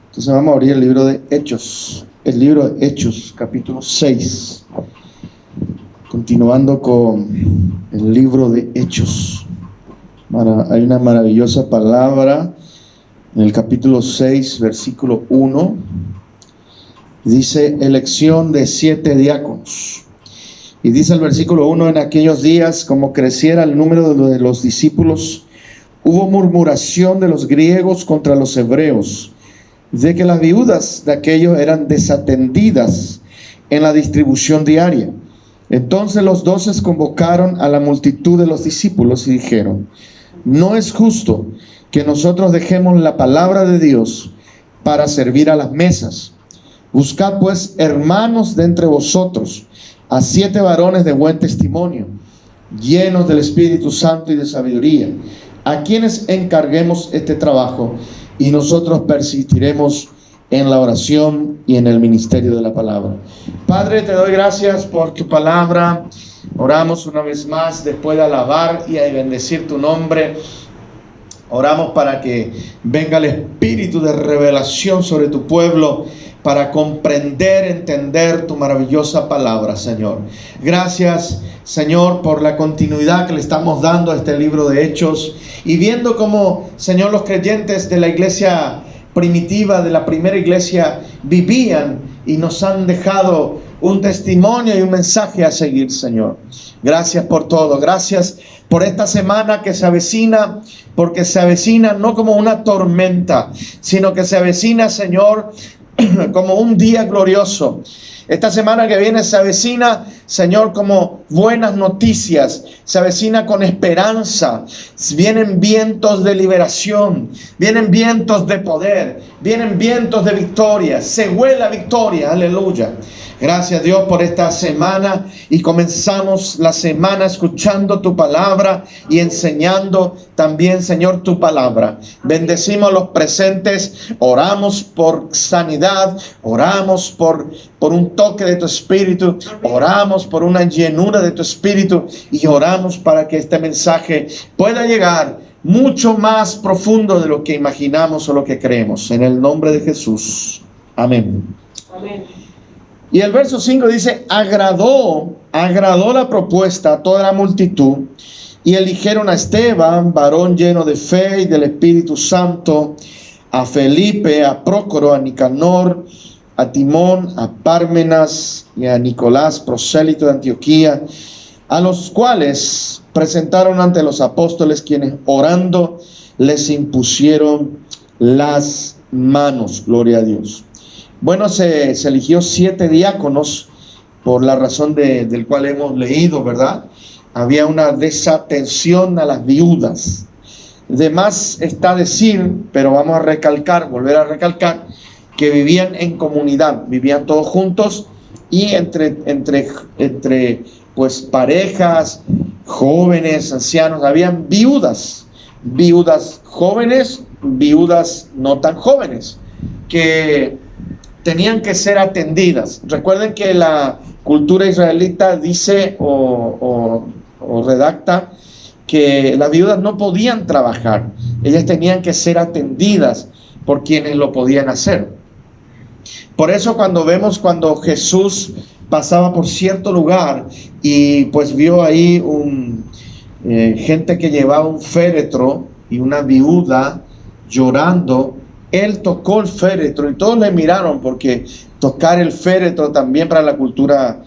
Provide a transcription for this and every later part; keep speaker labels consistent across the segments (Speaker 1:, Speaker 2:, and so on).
Speaker 1: Entonces vamos a abrir el libro de Hechos, capítulo 6. Continuando con el libro de Hechos. Hay una maravillosa palabra en el capítulo 6, versículo 1. Dice, elección de 7 diáconos. Y dice el versículo 1, en aquellos días, como creciera el número de los discípulos, hubo murmuración de los griegos contra los hebreos, de que las viudas de aquellos eran desatendidas en la distribución diaria. Entonces los 12 convocaron a la multitud de los discípulos y dijeron, no es justo que nosotros dejemos la palabra de Dios para servir a las mesas. Buscad pues, hermanos, de entre vosotros a 7 varones de buen testimonio, llenos del Espíritu Santo y de sabiduría, a quienes encarguemos este trabajo, y nosotros persistiremos en la oración y en el ministerio de la palabra. Padre, te doy gracias por tu palabra. Oramos una vez más, después de alabar y de bendecir tu nombre. Oramos para que venga el espíritu de revelación sobre tu pueblo, para comprender, entender tu maravillosa palabra, Señor. Gracias, Señor, por la continuidad que le estamos dando a este libro de Hechos, y viendo cómo, Señor, los creyentes de la iglesia primitiva, de la primera iglesia, vivían y nos han dejado un testimonio y un mensaje a seguir, Señor. Gracias por todo. Gracias por esta semana que se avecina, porque se avecina no como una tormenta, sino que se avecina, Señor, como un día glorioso. Esta semana que viene se avecina, Señor, como buenas noticias, se avecina con esperanza. Vienen vientos de liberación, vienen vientos de poder, vienen vientos de victoria. Se huele la victoria, aleluya. Gracias, Dios, por esta semana, y comenzamos la semana escuchando tu palabra y enseñando también, Señor, tu palabra. Bendecimos a los presentes, oramos por sanidad, oramos por un toque de tu espíritu, oramos por una llenura de tu espíritu, y oramos para que este mensaje pueda llegar mucho más profundo de lo que imaginamos o lo que creemos. En el nombre de Jesús. Amén.
Speaker 2: Amén.
Speaker 1: Y el verso 5 dice, agradó la propuesta a toda la multitud, y eligieron a Esteban, varón lleno de fe y del Espíritu Santo, a Felipe, a Prócoro, a Nicanor, a Timón, a Pármenas y a Nicolás, prosélito de Antioquía, a los cuales presentaron ante los apóstoles, quienes orando les impusieron las manos. Gloria a Dios. Bueno, se eligió 7 diáconos por la razón del cual hemos leído, ¿verdad? Había una desatención a las viudas. De más está decir, pero vamos a volver a recalcar, que vivían en comunidad, vivían todos juntos, y entre pues parejas, jóvenes, ancianos, habían viudas jóvenes, viudas no tan jóvenes, que tenían que ser atendidas. Recuerden que la cultura israelita dice o redacta que las viudas no podían trabajar, ellas tenían que ser atendidas por quienes lo podían hacer. Por eso cuando Jesús pasaba por cierto lugar y pues vio ahí gente que llevaba un féretro y una viuda llorando, él tocó el féretro y todos le miraron, porque tocar el féretro también para la cultura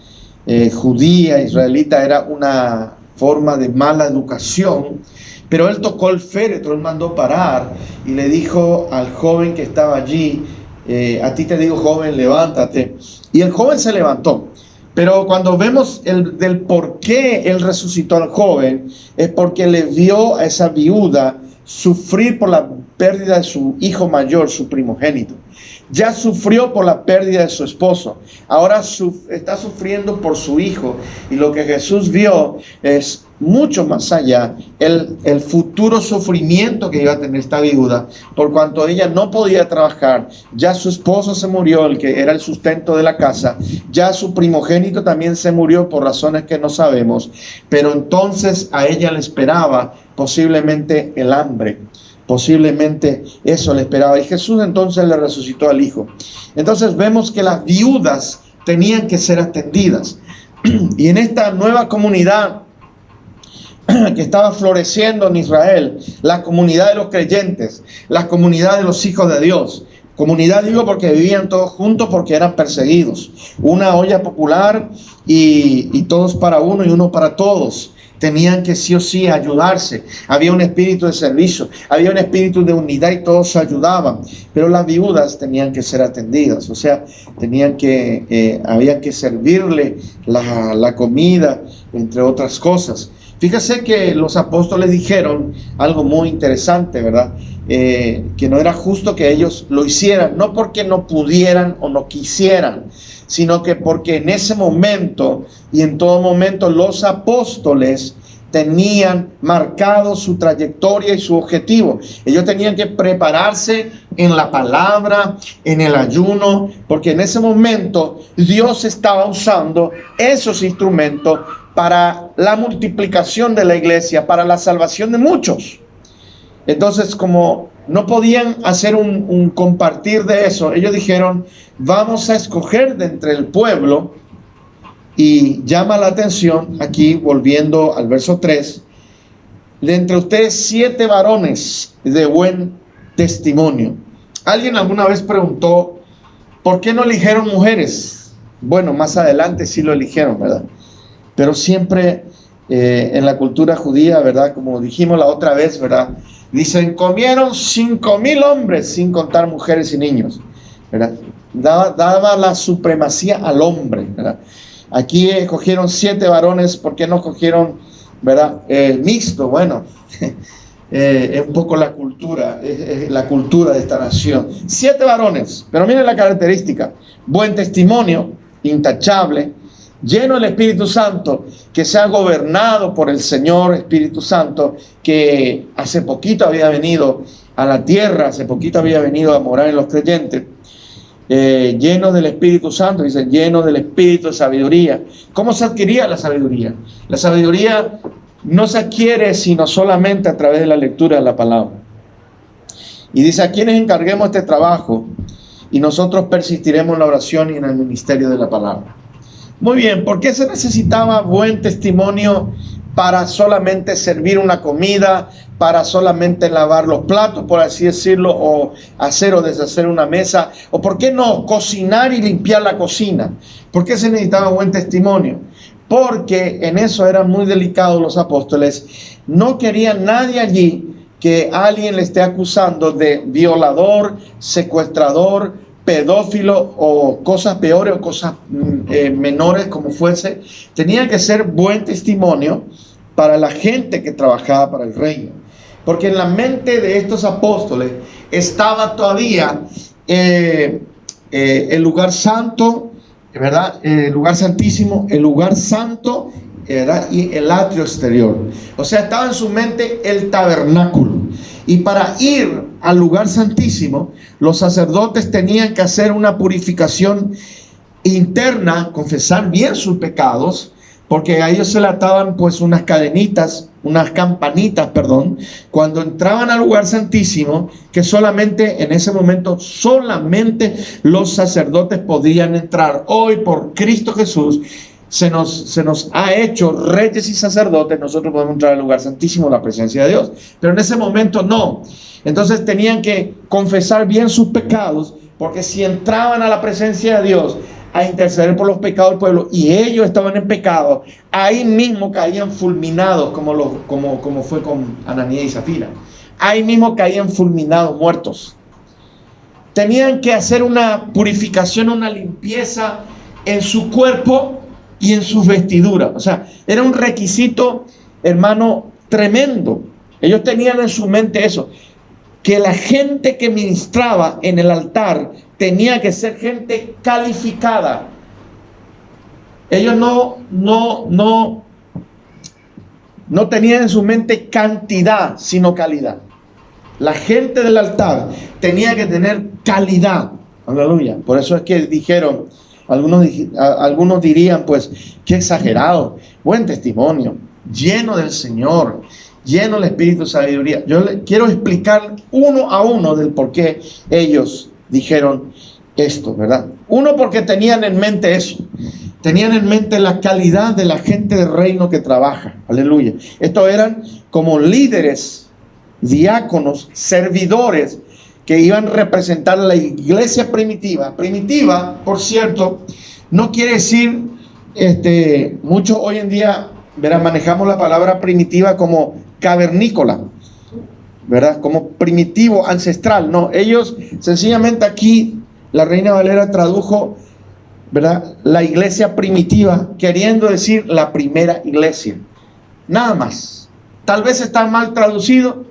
Speaker 1: judía, israelita, era una forma de mala educación. Pero él tocó el féretro, él mandó parar y le dijo al joven que estaba allí, a ti te digo, joven, levántate. Y el joven se levantó. Pero cuando vemos del por qué él resucitó al joven, es porque le vio a esa viuda sufrir por la pérdida de su hijo mayor, su primogénito. Ya sufrió por la pérdida de su esposo, ahora está sufriendo por su hijo. Y lo que Jesús vio es mucho más allá, el futuro sufrimiento que iba a tener esta viuda, por cuanto ella no podía trabajar. Ya su esposo se murió, el que era el sustento de la casa, ya su primogénito también se murió por razones que no sabemos, pero entonces a ella le esperaba posiblemente el hambre. Posiblemente eso le esperaba. Y Jesús entonces le resucitó al hijo. Entonces vemos que las viudas tenían que ser atendidas. Y en esta nueva comunidad que estaba floreciendo en Israel, la comunidad de los creyentes, la comunidad de los hijos de Dios. Comunidad digo porque vivían todos juntos, porque eran perseguidos. Una olla popular y todos para uno y uno para todos. Tenían que sí o sí ayudarse. Había un espíritu de servicio, había un espíritu de unidad y todos se ayudaban. Pero las viudas tenían que ser atendidas, o sea, había que servirle la comida, entre otras cosas. Fíjese que los apóstoles dijeron algo muy interesante, ¿verdad? Que no era justo que ellos lo hicieran, no porque no pudieran o no quisieran, sino que porque en ese momento y en todo momento los apóstoles tenían marcado su trayectoria y su objetivo. Ellos tenían que prepararse en la palabra, en el ayuno, porque en ese momento Dios estaba usando esos instrumentos para la multiplicación de la iglesia, para la salvación de muchos. Entonces, como no podían hacer un compartir de eso, ellos dijeron, vamos a escoger de entre el pueblo. Y llama la atención, aquí volviendo al verso 3, de entre ustedes 7 varones de buen testimonio. Alguien alguna vez preguntó, ¿por qué no eligieron mujeres? Bueno, más adelante sí lo eligieron, ¿verdad? Pero siempre en la cultura judía, ¿verdad? Como dijimos la otra vez, ¿verdad? Dicen, comieron 5,000 hombres, sin contar mujeres y niños, ¿verdad? Daba la supremacía al hombre, ¿verdad? Aquí escogieron 7 varones, ¿por qué no escogieron, verdad, mixto? Bueno, es un poco la cultura de esta nación. 7 varones, pero miren la característica: buen testimonio, intachable, lleno del Espíritu Santo, que se ha gobernado por el Señor Espíritu Santo, que hace poquito había venido a la tierra, hace poquito había venido a morar en los creyentes. Lleno del Espíritu Santo, dice, lleno del Espíritu de sabiduría. ¿Cómo se adquiría la sabiduría? La sabiduría no se adquiere sino solamente a través de la lectura de la palabra. Y dice, a quienes encarguemos este trabajo, y nosotros persistiremos en la oración y en el ministerio de la palabra. Muy bien, ¿por qué se necesitaba buen testimonio para solamente servir una comida, para solamente lavar los platos, por así decirlo, o hacer o deshacer una mesa? ¿O por qué no cocinar y limpiar la cocina? ¿Por qué se necesitaba buen testimonio? Porque en eso eran muy delicados los apóstoles. No quería nadie allí que alguien le esté acusando de violador, secuestrador, pedófilo o cosas peores o cosas menores como fuese. Tenía que ser buen testimonio para la gente que trabajaba para el reino. Porque en la mente de estos apóstoles estaba todavía el lugar santo, ¿verdad? El lugar santísimo, el lugar santo, ¿verdad? Y el atrio exterior. O sea, estaba en su mente el tabernáculo. Y para ir al lugar santísimo, los sacerdotes tenían que hacer una purificación interna, confesar bien sus pecados, porque a ellos se le ataban pues unas cadenitas, unas campanitas, perdón, cuando entraban al lugar santísimo, que solamente en ese momento, solamente los sacerdotes podían entrar. Hoy por Cristo Jesús se nos ha hecho reyes y sacerdotes, nosotros podemos entrar al lugar santísimo, la presencia de Dios, pero en ese momento no. Entonces tenían que confesar bien sus pecados, porque si entraban a la presencia de Dios a interceder por los pecados del pueblo y ellos estaban en pecado, ahí mismo caían fulminados, como fue con Ananías y Zafira. Ahí mismo caían fulminados, muertos. Tenían que hacer una purificación, una limpieza en su cuerpo, y en sus vestiduras. O sea, era un requisito, hermano, tremendo. Ellos tenían en su mente eso, que la gente que ministraba en el altar tenía que ser gente calificada. Ellos no tenían en su mente cantidad, sino calidad. La gente del altar tenía que tener calidad. Aleluya. Por eso es que dijeron, algunos dirían, pues, qué exagerado. Buen testimonio, lleno del Señor, lleno del Espíritu de sabiduría. Yo les quiero explicar uno a uno del por qué ellos dijeron esto, ¿verdad? Uno, porque tenían en mente eso. Tenían en mente la calidad de la gente del reino que trabaja. Aleluya. Estos eran como líderes, diáconos, servidores que iban a representar a la iglesia primitiva. Primitiva, por cierto, no quiere decir, muchos hoy en día, ¿verdad?, manejamos la palabra primitiva como cavernícola, ¿verdad?, como primitivo, ancestral. No, ellos sencillamente aquí, la Reina Valera tradujo, ¿verdad?, la iglesia primitiva, queriendo decir la primera iglesia. Nada más. Tal vez está mal traducido.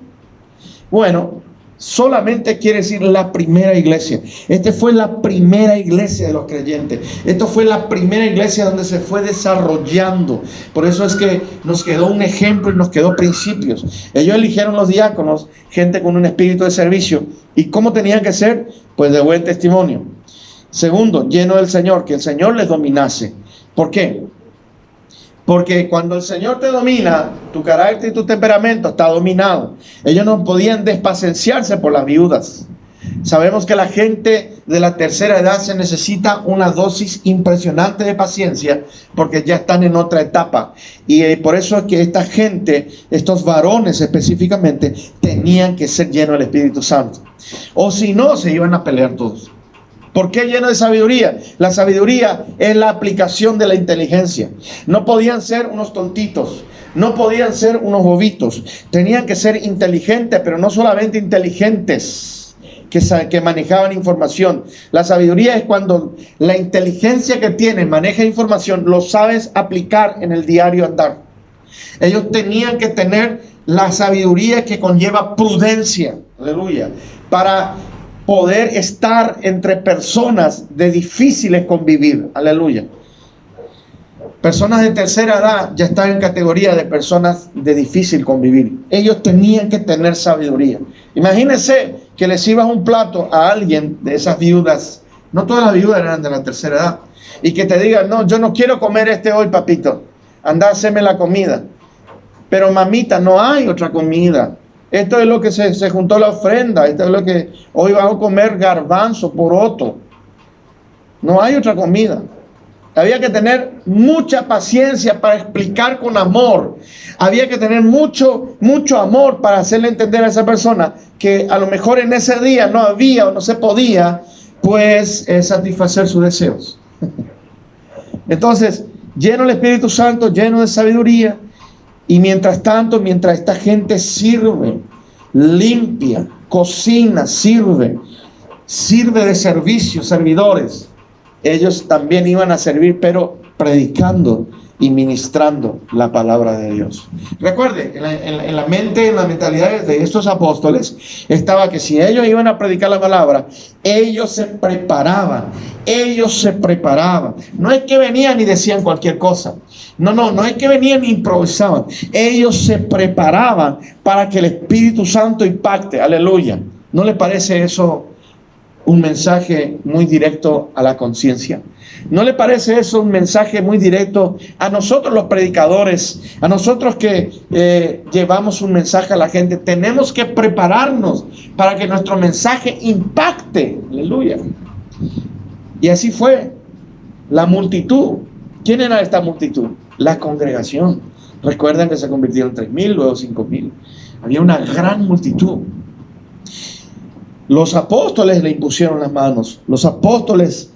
Speaker 1: Bueno, solamente quiere decir la primera iglesia. Esta fue la primera iglesia de los creyentes. Esto fue la primera iglesia donde se fue desarrollando. Por eso es que nos quedó un ejemplo y nos quedó principios. Ellos eligieron los diáconos, gente con un espíritu de servicio. ¿Y cómo tenían que ser? Pues de buen testimonio. Segundo, lleno del Señor, que el Señor les dominase. ¿Por qué? Porque cuando el Señor te domina, tu carácter y tu temperamento está dominado. Ellos no podían despacienciarse por las viudas. Sabemos que la gente de la tercera edad se necesita una dosis impresionante de paciencia porque ya están en otra etapa. Y por eso es que esta gente, estos varones específicamente, tenían que ser llenos del Espíritu Santo. O si no, se iban a pelear todos. ¿Por qué lleno de sabiduría? La sabiduría es la aplicación de la inteligencia. No podían ser unos tontitos, no podían ser unos bobitos. Tenían que ser inteligentes, pero no solamente inteligentes que manejaban información. La sabiduría es cuando la inteligencia que tienes, maneja información, lo sabes aplicar en el diario andar. Ellos tenían que tener la sabiduría que conlleva prudencia, aleluya, para poder estar entre personas de difíciles convivir, aleluya. Personas de tercera edad ya están en categoría de personas de difícil convivir. Ellos tenían que tener sabiduría. Imagínense que le sirvas un plato a alguien de esas viudas, no todas las viudas eran de la tercera edad, y que te digan, no, yo no quiero comer hoy, papito, anda a hacerme la comida. Pero mamita, no hay otra comida. Esto es lo que se juntó la ofrenda. Esto es lo que hoy vamos a comer, garbanzo, poroto. No hay otra comida. Había que tener mucha paciencia para explicar con amor. Había que tener mucho amor para hacerle entender a esa persona que a lo mejor en ese día no había o no se podía, pues, satisfacer sus deseos. Entonces, lleno del Espíritu Santo, lleno de sabiduría. Y mientras tanto, mientras esta gente sirve, limpia, cocina, sirve de servicio, servidores, ellos también iban a servir, pero predicando y ministrando la palabra de Dios. Recuerde, en la mente, en la mentalidad de estos apóstoles, estaba que si ellos iban a predicar la palabra, ellos se preparaban. No es que venían y decían cualquier cosa. No es que venían e improvisaban. Ellos se preparaban para que el Espíritu Santo impacte. Aleluya. ¿No le parece eso un mensaje muy directo a la conciencia? ¿No le parece eso un mensaje muy directo a nosotros los predicadores, a nosotros que llevamos un mensaje a la gente? Tenemos que prepararnos para que nuestro mensaje impacte. Aleluya. Y así fue la multitud. ¿Quién era esta multitud? La congregación. Recuerdan que se convirtieron en 3,000, luego 5,000. Había una gran multitud. Los apóstoles le impusieron las manos. Los apóstoles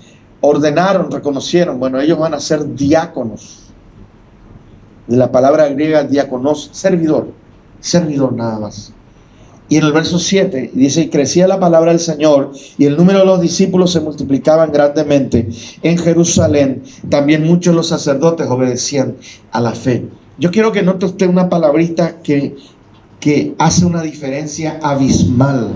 Speaker 1: ordenaron, reconocieron, bueno, ellos van a ser diáconos. De la palabra griega diáconos, servidor nada más. Y en el verso 7 dice, y crecía la palabra del Señor, y el número de los discípulos se multiplicaban grandemente en Jerusalén. También muchos de los sacerdotes obedecían a la fe. Yo quiero que note usted una palabrita que hace una diferencia abismal.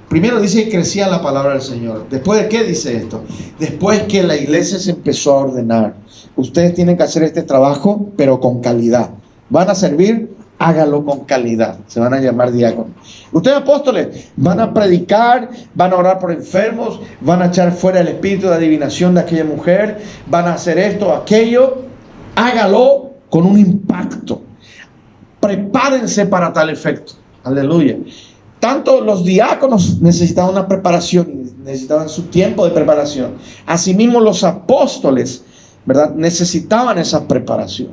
Speaker 1: Primero dice que crecía la palabra del Señor. ¿Después de qué dice esto? Después que la iglesia se empezó a ordenar. Ustedes tienen que hacer este trabajo, pero con calidad. ¿Van a servir? Hágalo con calidad. Se van a llamar diáconos. Ustedes, apóstoles, van a predicar, van a orar por enfermos, van a echar fuera el espíritu de adivinación de aquella mujer, van a hacer esto, aquello. Hágalo con un impacto. Prepárense para tal efecto. Aleluya. Tanto los diáconos necesitaban una preparación, necesitaban su tiempo de preparación. Asimismo los apóstoles, ¿verdad?, necesitaban esa preparación.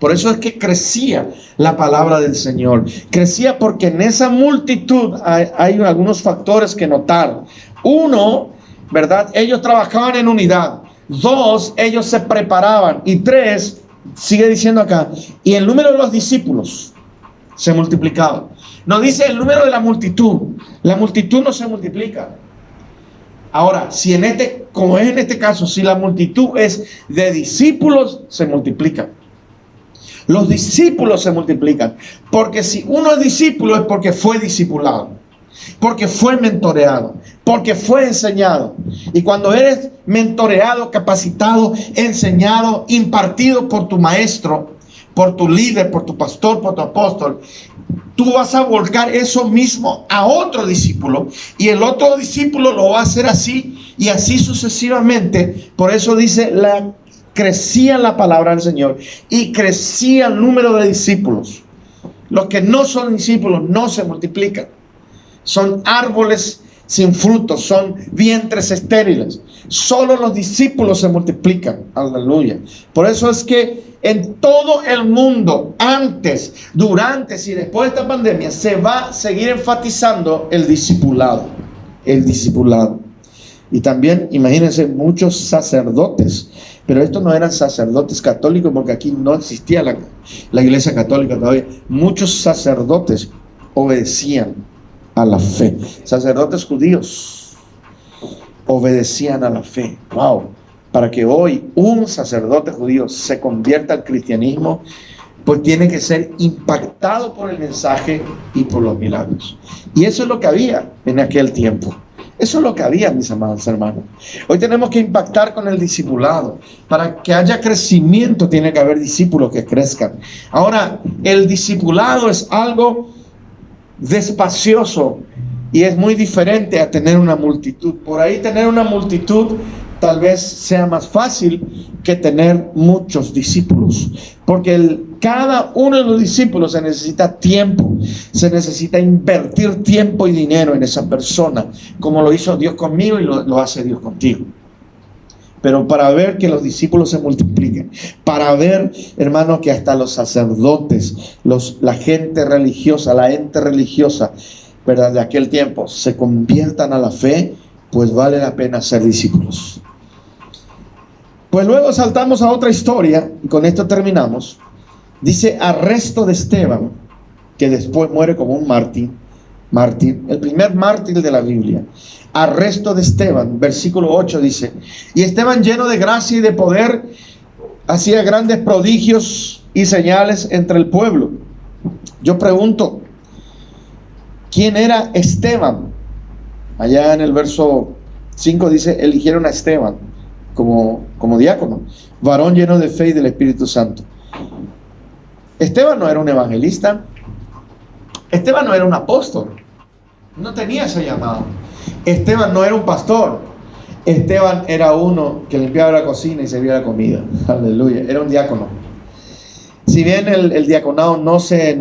Speaker 1: Por eso es que crecía la palabra del Señor. Crecía porque en esa multitud hay algunos factores que notar. Uno, ¿verdad?, ellos trabajaban en unidad. Dos, ellos se preparaban. Y tres, sigue diciendo acá, y el número de los discípulos se multiplicaba. No dice el número de la multitud. La multitud no se multiplica. Ahora, si como es en este caso, si la multitud es de discípulos, se multiplica. Los discípulos se multiplican. Porque si uno es discípulo es porque fue discipulado, porque fue mentoreado, porque fue enseñado. Y cuando eres mentoreado, capacitado, enseñado, impartido por tu maestro, por tu líder, por tu pastor, por tu apóstol, tú vas a volcar eso mismo a otro discípulo, y el otro discípulo lo va a hacer así, y así sucesivamente. Por eso dice, crecía la palabra del Señor y crecía el número de discípulos. Los que no son discípulos no se multiplican. Son árboles sin frutos, son vientres estériles. Solo los discípulos se multiplican. Aleluya. Por eso es que en todo el mundo, antes, durante y después de esta pandemia, se va a seguir enfatizando el discipulado. El discipulado. Y también, imagínense, muchos sacerdotes. Pero estos no eran sacerdotes católicos, porque aquí no existía la iglesia católica todavía. Muchos sacerdotes obedecían a la fe. Sacerdotes judíos obedecían a la fe. Wow. Para que hoy un sacerdote judío se convierta al cristianismo, pues tiene que ser impactado por el mensaje y por los milagros. Y eso es lo que había en aquel tiempo. Eso es lo que había, mis amados hermanos. Hoy tenemos que impactar con el discipulado. Para que haya crecimiento tiene que haber discípulos que crezcan. Ahora, el discipulado es algo despacioso y es muy diferente a tener una multitud. Por ahí tener una multitud tal vez sea más fácil que tener muchos discípulos, porque cada uno de los discípulos se necesita tiempo, se necesita invertir tiempo y dinero en esa persona, como lo hizo Dios conmigo y lo hace Dios contigo. Pero para ver que los discípulos se multipliquen, para ver, hermanos, que hasta los sacerdotes, la gente religiosa, la ente religiosa, ¿verdad?, de aquel tiempo, se conviertan a la fe, pues vale la pena ser discípulos. Pues luego saltamos a otra historia, y con esto terminamos. Dice, arresto de Esteban, que después muere como un mártir, el primer mártir de la Biblia. Arresto de Esteban, versículo 8 dice, y Esteban, lleno de gracia y de poder, hacía grandes prodigios y señales entre el pueblo. Yo pregunto, ¿quién era Esteban? Allá en el verso 5 dice, eligieron a Esteban como diácono, varón lleno de fe y del Espíritu Santo. Esteban no era un evangelista, Esteban no era un apóstol, no tenía ese llamado. Esteban no era un pastor, Esteban era uno que limpiaba la cocina y servía la comida. Aleluya, era un diácono. Si bien el diaconado no se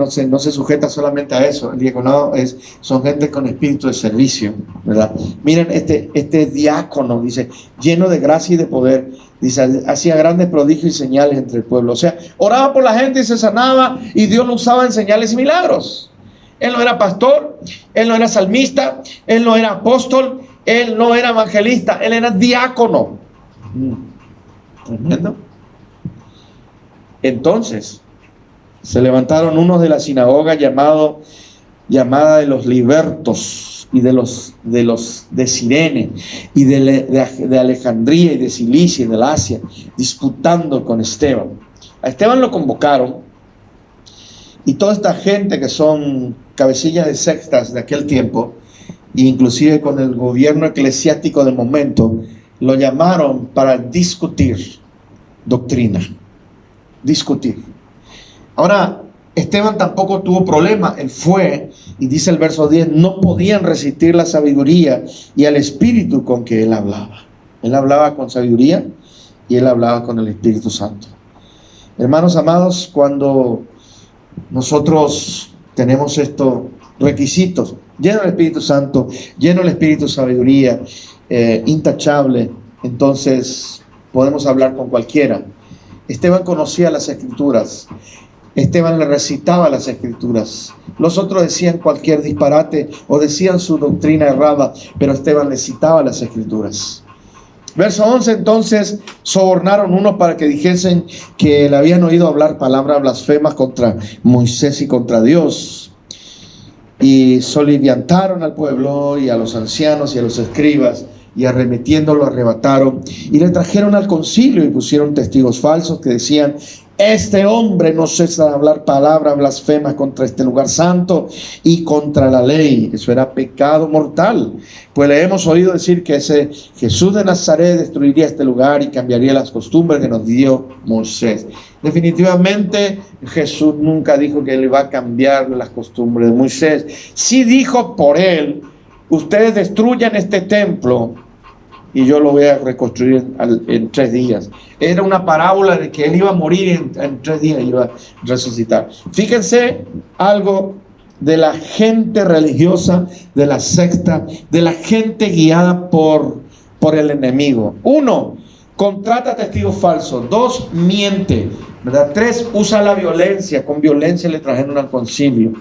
Speaker 1: sujeta solamente a eso, el diaconado son gente con espíritu de servicio, ¿verdad? Miren, este diácono, dice, lleno de gracia y de poder, dice, hacía grandes prodigios y señales entre el pueblo. O sea, oraba por la gente y se sanaba, y Dios lo usaba en señales y milagros. Él no era pastor, él no era salmista, él no era apóstol, él no era evangelista, él era diácono. ¿Entiendes? Entonces se levantaron unos de la sinagoga llamados llamada de los libertos y de Cirene y de Alejandría y de Cilicia y de la Asia, disputando con Esteban. A Esteban lo convocaron y toda esta gente que son cabecillas de sectas de aquel tiempo, inclusive con el gobierno eclesiástico del momento, lo llamaron para discutir doctrina. Discutir. Ahora, Esteban tampoco tuvo problema. Él fue, y dice el verso 10, no podían resistir la sabiduría y el espíritu con que él hablaba. Él hablaba con sabiduría y él hablaba con el Espíritu Santo. Hermanos amados, cuando nosotros tenemos estos requisitos, lleno del Espíritu Santo, lleno del Espíritu de sabiduría, intachable, entonces podemos hablar con cualquiera. Esteban conocía las Escrituras. Esteban le recitaba las Escrituras. Los otros decían cualquier disparate o decían su doctrina errada, pero Esteban le citaba las Escrituras. Verso 11, entonces sobornaron unos para que dijesen que le habían oído hablar palabras blasfemas contra Moisés y contra Dios. Y soliviantaron al pueblo y a los ancianos y a los escribas, y arremetiéndolo arrebataron y le trajeron al concilio y pusieron testigos falsos que decían: este hombre no cesa de hablar palabras blasfemas contra este lugar santo y contra la ley. Eso era pecado mortal, pues le hemos oído decir que ese Jesús de Nazaret destruiría este lugar y cambiaría las costumbres que nos dio Moisés. Definitivamente Jesús nunca dijo que él iba a cambiar las costumbres de Moisés. Sí dijo por él: ustedes destruyan este templo y yo lo voy a reconstruir en 3 días. Era una parábola de que él iba a morir en 3 días, iba a resucitar. Fíjense algo de la gente religiosa, de la secta, de la gente guiada por el enemigo. 1, contrata testigos falsos. 2, miente, ¿verdad? 3, usa la violencia. Con violencia le trajeron al concilio.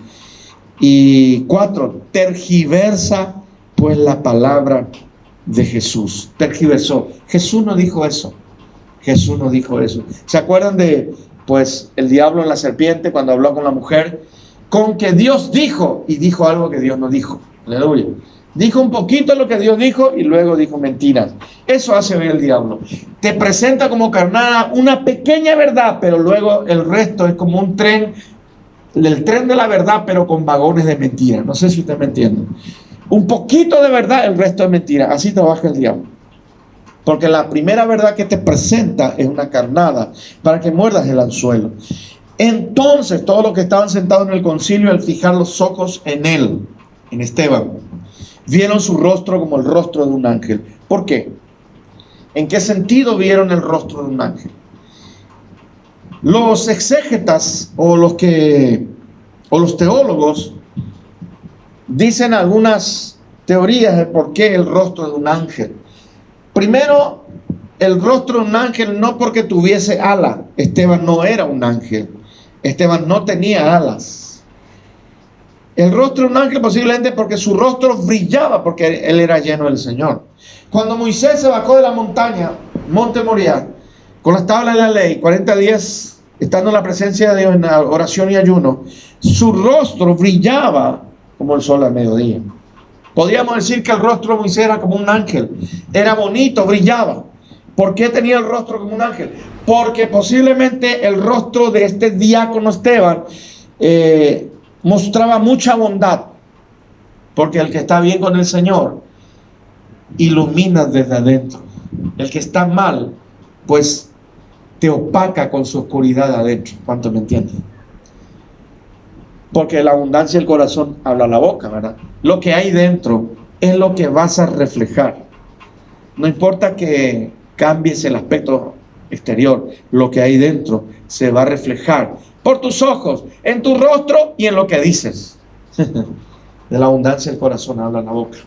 Speaker 1: Y 4, tergiversa pues la palabra de Jesús. Tergiversó. Jesús no dijo eso. Jesús no dijo eso. ¿Se acuerdan de pues el diablo en la serpiente cuando habló con la mujer? Con que Dios dijo, y dijo algo que Dios no dijo. Aleluya. Dijo un poquito lo que Dios dijo y luego dijo mentiras. Eso hace hoy el diablo. Te presenta como carnada una pequeña verdad, pero luego el resto es como un tren, el tren de la verdad, pero con vagones de mentira. No sé si usted me entiende. Un poquito de verdad, el resto es mentira. Así trabaja el diablo. Porque la primera verdad que te presenta es una carnada para que muerdas el anzuelo. Entonces, todos los que estaban sentados en el concilio, al fijar los ojos en él, en Esteban, vieron su rostro como el rostro de un ángel. ¿Por qué? ¿En qué sentido vieron el rostro de un ángel? Los exégetas o los teólogos dicen algunas teorías de por qué el rostro de un ángel. Primero, el rostro de un ángel no porque tuviese alas. Esteban no era un ángel. Esteban no tenía alas. El rostro de un ángel posiblemente porque su rostro brillaba, porque él era lleno del Señor. Cuando Moisés se bajó de la montaña, Monte Moriah, con las tablas de la ley, 40 días estando en la presencia de Dios en oración y ayuno, su rostro brillaba como el sol al mediodía. Podríamos decir que el rostro de Moisés era como un ángel. Era bonito, brillaba. ¿Por qué tenía el rostro como un ángel? Porque posiblemente el rostro de este diácono Esteban mostraba mucha bondad. Porque el que está bien con el Señor ilumina desde adentro. El que está mal, pues te opaca con su oscuridad adentro. ¿Cuánto me entienden? Porque la abundancia del corazón habla la boca, ¿verdad? Lo que hay dentro es lo que vas a reflejar. No importa que cambies el aspecto exterior, lo que hay dentro se va a reflejar por tus ojos, en tu rostro y en lo que dices. De la abundancia del corazón habla la boca.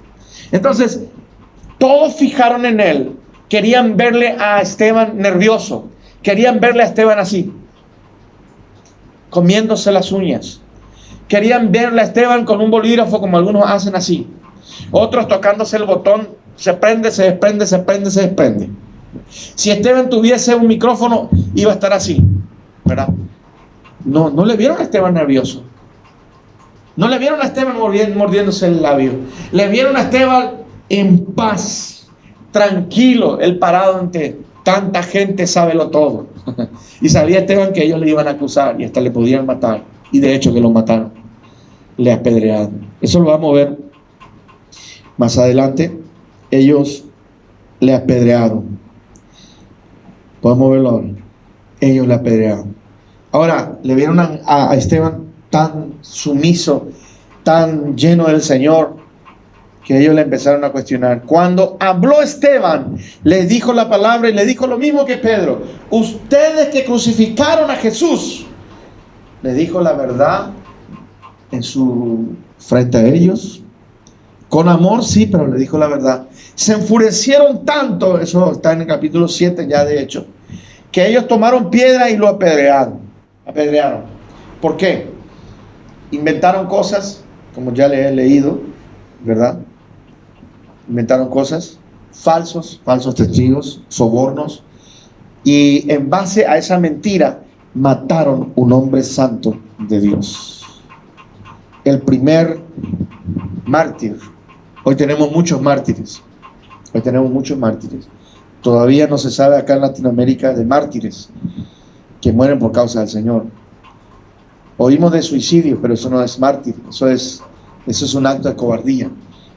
Speaker 1: Entonces, todos fijaron en él, querían verle a Esteban nervioso, querían verle a Esteban así, comiéndose las uñas. Querían verle a Esteban con un bolígrafo como algunos hacen así. Otros tocándose el botón, se prende, se desprende, se prende, se desprende. Si Esteban tuviese un micrófono, iba a estar así, ¿verdad? No le vieron a Esteban nervioso. No le vieron a Esteban mordiéndose el labio. Le vieron a Esteban en paz, tranquilo, él parado ante tanta gente, sábelo todo. Y sabía Esteban que ellos le iban a acusar y hasta le podían matar. Y de hecho que lo mataron. Le apedrearon. Eso lo vamos a ver más adelante. Ellos le apedrearon. Podemos verlo ahora. Ellos le apedrearon. Ahora, le vieron a Esteban tan sumiso, tan lleno del Señor, que ellos le empezaron a cuestionar. Cuando habló Esteban, les dijo la palabra y le dijo lo mismo que Pedro. Ustedes que crucificaron a Jesús, le dijo la verdad en su frente a ellos. Con amor, sí, pero le dijo la verdad. Se enfurecieron tanto, eso está en el capítulo 7 ya de hecho, que ellos tomaron piedra y lo apedrearon. ¿Por qué? Inventaron cosas, como ya le he leído, ¿verdad? Inventaron cosas, falsos testigos, sobornos, y en base a esa mentira mataron un hombre santo de Dios. El primer mártir. Hoy tenemos muchos mártires. Todavía no se sabe acá en Latinoamérica de mártires que mueren por causa del Señor. Oímos de suicidio, pero eso no es mártir. Eso es un acto de cobardía.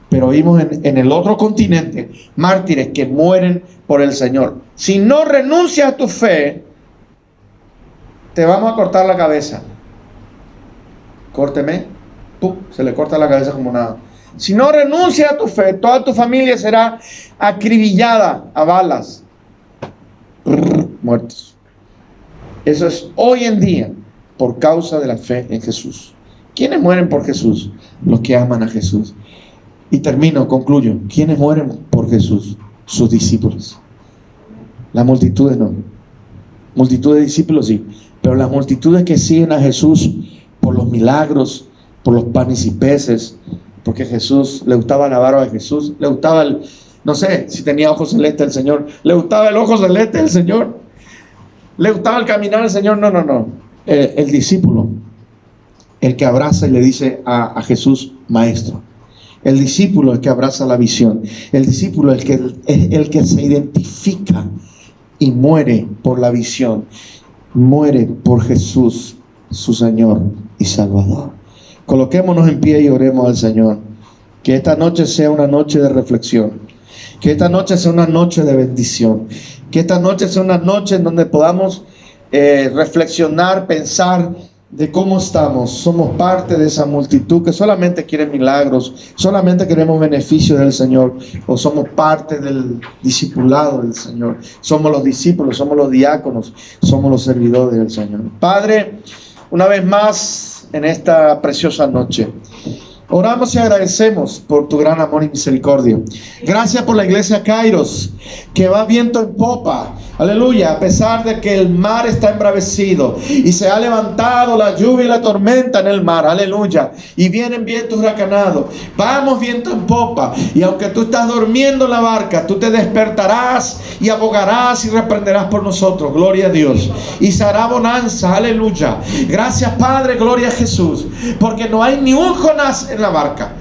Speaker 1: Pero oímos en el otro continente mártires que mueren por el Señor. Si no renuncias a tu fe, te vamos a cortar la cabeza. Córteme. ¡Pum! Se le corta la cabeza como nada. Si no renuncias a tu fe, toda tu familia será acribillada a balas. Muertos. Eso es hoy en día por causa de la fe en Jesús. ¿Quiénes mueren por Jesús? Los que aman a Jesús. Y concluyo. ¿Quiénes mueren por Jesús? Sus discípulos. Las multitudes no. Multitud de discípulos sí. Pero las multitudes que siguen a Jesús por los milagros, por los panes y peces, porque Jesús, le gustaba la barba de Jesús, le gustaba no sé si tenía ojos celestes el Señor, le gustaba el ojo celeste del Señor, le gustaba el caminar del Señor, no. El discípulo, el que abraza y le dice a Jesús, maestro. El discípulo es el que abraza la visión. El discípulo es el que se identifica y muere por la visión. Muere por Jesús, su Señor y Salvador. Coloquémonos en pie y oremos al Señor. Que esta noche sea una noche de reflexión. Que esta noche sea una noche de bendición. Que esta noche sea una noche en donde podamos reflexionar, pensar de cómo estamos. Somos parte de esa multitud que solamente quiere milagros, solamente queremos beneficios del Señor, o somos parte del discipulado del Señor. Somos los discípulos, somos los diáconos, somos los servidores del Señor. Padre, una vez más en esta preciosa noche, oramos y agradecemos por tu gran amor y misericordia. Gracias por la iglesia Kairos, que va viento en popa. Aleluya, a pesar de que el mar está embravecido y se ha levantado la lluvia y la tormenta en el mar, aleluya, y vienen vientos huracanados, vamos viento en popa, y aunque tú estás durmiendo en la barca, tú te despertarás y abogarás y reprenderás por nosotros, gloria a Dios, y se hará bonanza, aleluya. Gracias Padre, gloria a Jesús, porque no hay ni un Jonás en la barca.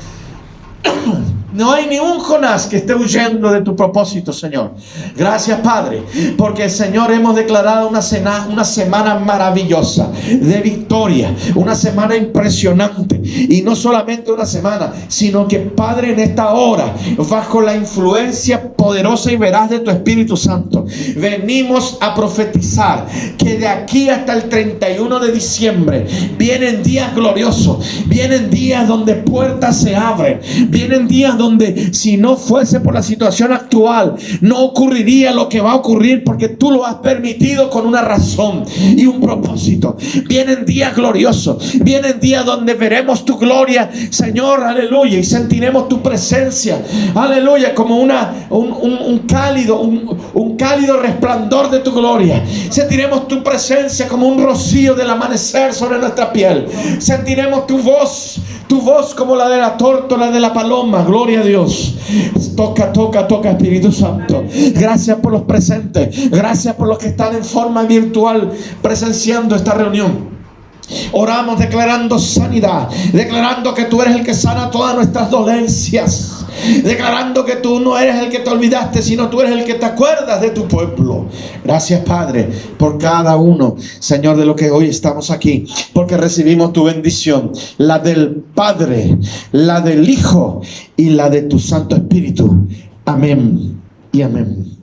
Speaker 1: No hay ni un Jonás que esté huyendo de tu propósito, Señor. Gracias, Padre, porque, Señor, hemos declarado una semana maravillosa de victoria, una semana impresionante, y no solamente una semana, sino que, Padre, en esta hora, bajo la influencia poderosa y veraz de tu Espíritu Santo, venimos a profetizar que de aquí hasta el 31 de diciembre vienen días gloriosos, vienen días donde puertas se abren, vienen días donde, si no fuese por la situación actual, no ocurriría lo que va a ocurrir, porque tú lo has permitido con una razón y un propósito. Vienen días gloriosos, vienen días donde veremos tu gloria, Señor, aleluya, y sentiremos tu presencia, aleluya, como un cálido resplandor de tu gloria. Sentiremos tu presencia como un rocío del amanecer sobre nuestra piel. Sentiremos tu voz como la de la tórtola, de la paloma. Gloria a Dios. Toca, Espíritu Santo. Gracias por los presentes. Gracias por los que están en forma virtual presenciando esta reunión. Oramos declarando sanidad, declarando que tú eres el que sana todas nuestras dolencias, declarando que tú no eres el que te olvidaste, sino tú eres el que te acuerdas de tu pueblo. Gracias, Padre, por cada uno, Señor, de lo que hoy estamos aquí, porque recibimos tu bendición, la del Padre, la del Hijo y la de tu Santo Espíritu. Amén y amén.